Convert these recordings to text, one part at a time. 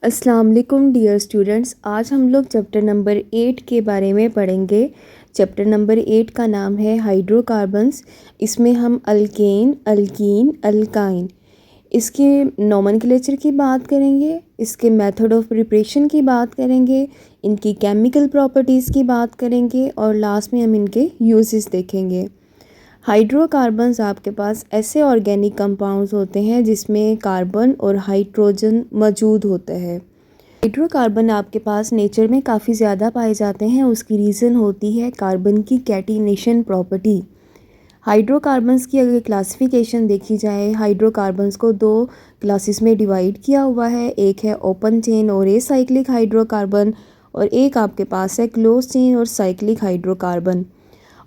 अस्सलाम वालेकुम dear students. आज हम लोग चैप्टर नंबर 8 के बारे में पढ़ेंगे। चैप्टर नंबर 8 का नाम है हाइड्रोकार्बन्स। इसमें हम अल्केन, अल्कीन, अल्काइन, इसके नोमेनक्लेचर की बात करेंगे, इसके मेथड ऑफ प्रिपरेशन की बात करेंगे, इनकी केमिकल प्रॉपर्टीज़ की बात करेंगे और लास्ट में हम इनके यूजेस देखेंगे। हाइड्रोकार्बन्स आपके पास ऐसे ऑर्गेनिक कंपाउंड्स होते हैं जिसमें कार्बन और हाइड्रोजन मौजूद होता है। हाइड्रोकार्बन आपके पास नेचर में काफ़ी ज़्यादा पाए जाते हैं। उसकी रीज़न होती है कार्बन की कैटिनेशन प्रॉपर्टी। हाइड्रोकार्बन्स की अगर क्लासिफिकेशन देखी जाए, हाइड्रोकार्बन्स को दो क्लासेस में डिवाइड किया हुआ है। एक है ओपन चेन और एसाइक्लिक हाइड्रोकार्बन, और एक आपके पास है क्लोज चेन और साइक्लिक हाइड्रोकार्बन।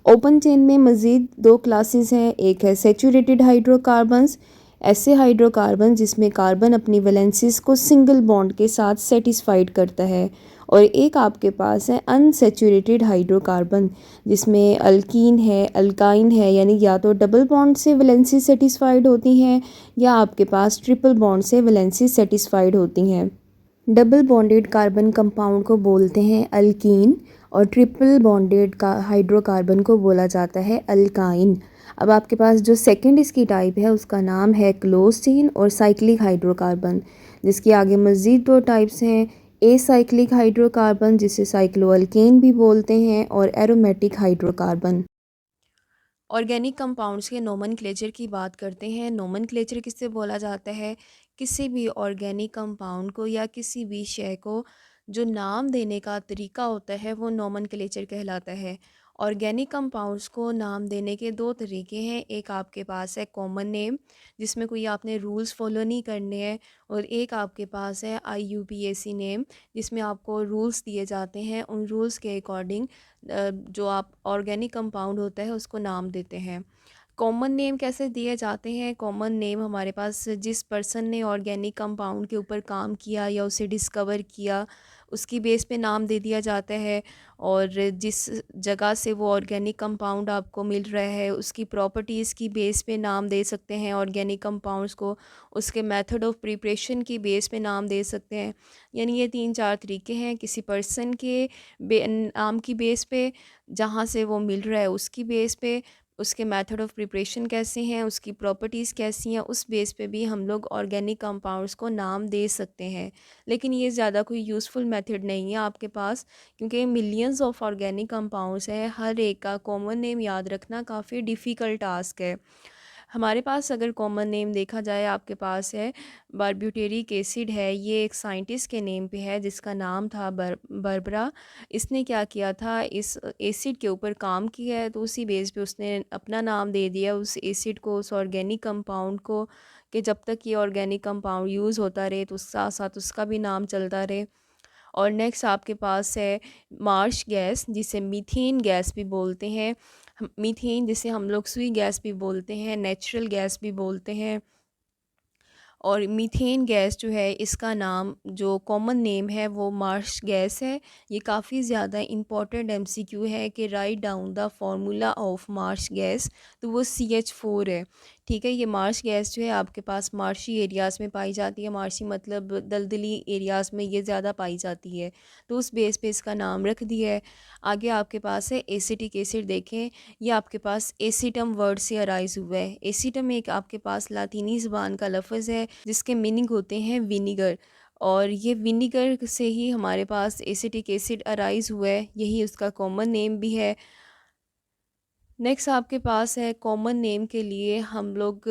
ओपन चेन में मज़ीद दो क्लासेस हैं। एक है सेचूरेटेड हाइड्रोकार्बन्स, ऐसे हाइड्रोकार्बन जिसमें कार्बन अपनी वैलेंसीज को सिंगल बॉन्ड के साथ सेटिस्फाइड करता है, और एक आपके पास है अनसेचूरेटेड हाइड्रोकार्बन जिसमें अल्कीन है, अल्काइन है, यानी या तो डबल बॉन्ड से वैलेंसी सेटिस्फाइड होती हैं या आपके पास ट्रिपल बॉन्ड से वैलेंसी सेटिस्फाइड होती हैं। डबल बॉन्डेड कार्बन कंपाउंड को बोलते हैं अल्कीन, और ट्रिपल बॉन्डेड का हाइड्रोकार्बन को बोला जाता है अल्काइन। अब आपके पास जो सेकंड इसकी टाइप है उसका नाम है क्लोज चेन और साइक्लिक हाइड्रोकार्बन, जिसके आगे मज़ीद दो टाइप्स हैं। ए साइक्लिक हाइड्रोकार्बन जिसे साइक्लोअल्केन भी बोलते हैं, और एरोमेटिक हाइड्रोकार्बन। ऑर्गेनिक कंपाउंड्स के नोमेनक्लेचर की बात करते हैं। नोमेनक्लेचर किससे बोला जाता है? किसी भी ऑर्गेनिक कंपाउंड को या किसी भी शय को जो नाम देने का तरीका होता है वो नोमेनक्लेचर कहलाता है। ऑर्गेनिक कंपाउंड्स को नाम देने के दो तरीके हैं। एक आपके पास है कॉमन नेम, जिसमें कोई आपने रूल्स फॉलो नहीं करने हैं, और एक आपके पास है IUPAC नेम, जिसमें आपको रूल्स दिए जाते हैं। उन रूल्स के अकॉर्डिंग जो आप ऑर्गेनिक कंपाउंड होता है उसको नाम देते हैं। कॉमन नेम कैसे दिए जाते हैं? कॉमन नेम हमारे पास जिस पर्सन ने ऑर्गेनिक कंपाउंड के ऊपर काम किया या उसे डिस्कवर किया उसकी बेस पे नाम दे दिया जाता है, और जिस जगह से वो ऑर्गेनिक कंपाउंड आपको मिल रहा है उसकी प्रॉपर्टीज़ की बेस पे नाम दे सकते हैं ऑर्गेनिक कंपाउंड्स को। उसके मेथड ऑफ प्रिपरेशन की बेस पे नाम दे सकते हैं। यानी ये 3-4 तरीके हैं किसी पर्सन के नाम की बेस पे, जहाँ से वो मिल रहा है उसकी बेस पे, उसके मेथड ऑफ प्रिपरेशन कैसे हैं, उसकी प्रॉपर्टीज़ कैसी हैं, उस बेस पे भी हम लोग ऑर्गेनिक कंपाउंड्स को नाम दे सकते हैं। लेकिन ये ज़्यादा कोई यूज़फुल मेथड नहीं है आपके पास, क्योंकि मिलियंस ऑफ ऑर्गेनिक कंपाउंड्स हैं। हर एक का कॉमन नेम याद रखना काफ़ी डिफ़िकल्ट टास्क है। हमारे पास अगर कॉमन नेम देखा जाए, आपके पास है बारब्यूटेरिक एसिड है। ये एक साइंटिस्ट के नेम पे है जिसका नाम था बर्बरा। इसने क्या किया था, इस एसिड के ऊपर काम किया है, तो उसी बेस पे उसने अपना नाम दे दिया उस एसिड को, उस ऑर्गेनिक कंपाउंड को, कि जब तक ये ऑर्गेनिक कंपाउंड यूज़ होता रहे तो साथ साथ उसका भी नाम चलता रहे। और नेक्स्ट आपके पास है मार्श गैस, जिसे मीथेन गैस भी बोलते हैं। मीथेन जिसे हम लोग सुई गैस भी बोलते हैं, नेचुरल गैस भी बोलते हैं। और मीथेन गैस जो है इसका नाम जो कॉमन नेम है वो मार्श गैस है। ये काफ़ी ज़्यादा इम्पॉर्टेंट MCQ है कि write down the formula of Marsh gas, तो वो CH4 है। ठीक है, ये मार्श गैस जो है आपके पास मार्शी एरियाज़ में पाई जाती है। मार्शी मतलब दलदली एरियाज़ में ये ज़्यादा पाई जाती है, तो उस बेस पे इसका नाम रख दिया है। आगे आपके पास है एसिटिक एसिड। देखें, ये आपके पास एसिटम वर्ड से अराइज हुआ है। एसिटम एक आपके पास लातीनी ज़बान का लफ्ज़ है जिसके मीनिंग होते हैं विनीगर, और ये विनीगर से ही हमारे पास एसिटिक एसिड अराइज हुआ है, यही उसका कॉमन नेम भी है। नेक्स्ट आपके पास है कॉमन नेम के लिए हम लोग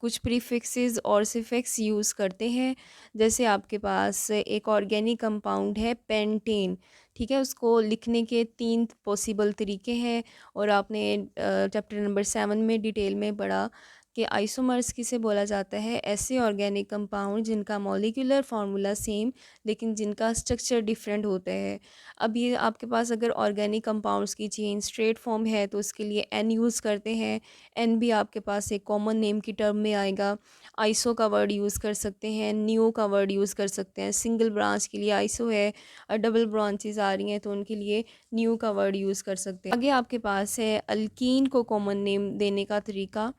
कुछ प्रीफिक्सेस और सिफिक्स यूज़ करते हैं। जैसे आपके पास एक ऑर्गेनिक कंपाउंड है पेंटेन, ठीक है, उसको लिखने के 3 पॉसिबल तरीके हैं, और आपने चैप्टर नंबर 7 में डिटेल में पढ़ा कि आइसोमर्स किसे बोला जाता है, ऐसे ऑर्गेनिक कंपाउंड जिनका मॉलिक्यूलर फार्मूला सेम लेकिन जिनका स्ट्रक्चर डिफरेंट होता है। अब ये आपके पास अगर ऑर्गेनिक कंपाउंड्स की चेन स्ट्रेट फॉर्म है तो उसके लिए N यूज़ करते हैं। N भी आपके पास एक कॉमन नेम की टर्म में आएगा। आइसो का वर्ड यूज़ कर सकते हैं, नियो का वर्ड यूज़ कर सकते हैं। सिंगल ब्रांच के लिए आइसो है, और डबल ब्रांचेस आ रही हैं तो उनके लिए न्यू का वर्ड यूज़ कर सकते हैं। आगे आपके पास है अल्कीन को कॉमन नेम देने का तरीका।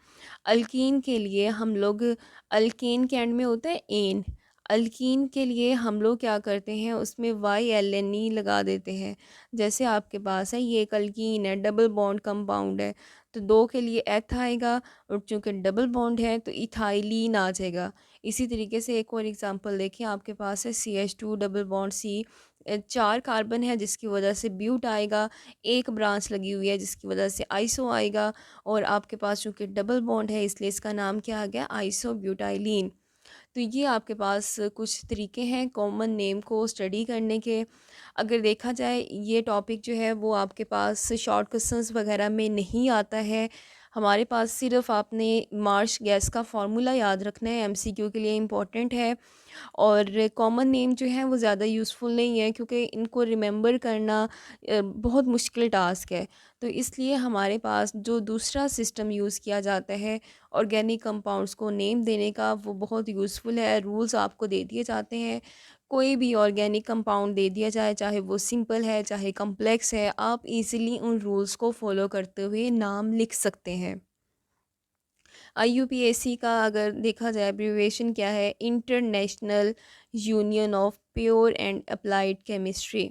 अल्कीन के लिए हम लोग, अल्केन के एंड में होता है एन, अल्कीन के लिए हम लोग क्या करते हैं, उसमें YLNE लगा देते हैं। जैसे आपके पास है, ये एक अल्कीन है, डबल बॉन्ड कंपाउंड है, तो दो के लिए एथ आएगा, और चूँकि डबल बॉन्ड है तो इथाइलिन आ जाएगा। इसी तरीके से एक और एग्जांपल देखें, आपके पास है CH2 double bond C, 4 carbon है जिसकी वजह से ब्यूट आएगा, एक ब्रांच लगी हुई है जिसकी वजह से आइसो आएगा, और आपके पास चूँकि डबल बॉन्ड है इसलिए इसका नाम क्या आ गया, आइसोब्यूटाइलिन। तो ये आपके पास कुछ तरीके हैं कॉमन नेम को स्टडी करने के। अगर देखा जाए ये टॉपिक जो है वो आपके पास शॉर्ट क्वेश्चंस वगैरह में नहीं आता है, हमारे पास सिर्फ आपने मार्श गैस का फार्मूला याद रखना है, MCQ के लिए इम्पोर्टेंट है। और कॉमन नेम जो है वो ज़्यादा यूज़फुल नहीं है क्योंकि इनको रिमेंबर करना बहुत मुश्किल टास्क है। तो इसलिए हमारे पास जो दूसरा सिस्टम यूज़ किया जाता है ऑर्गेनिक कंपाउंड्स को नेम देने का, वो बहुत यूज़फुल है। रूल्स आपको दे दिए जाते हैं, कोई भी ऑर्गेनिक कंपाउंड दे दिया जाए, चाहे वो सिंपल है चाहे कम्प्लेक्स है, आप इजीली उन रूल्स को फॉलो करते हुए नाम लिख सकते हैं। IUPAC का अगर देखा जाए एब्रीविएशन क्या है, international union of pure and applied chemistry.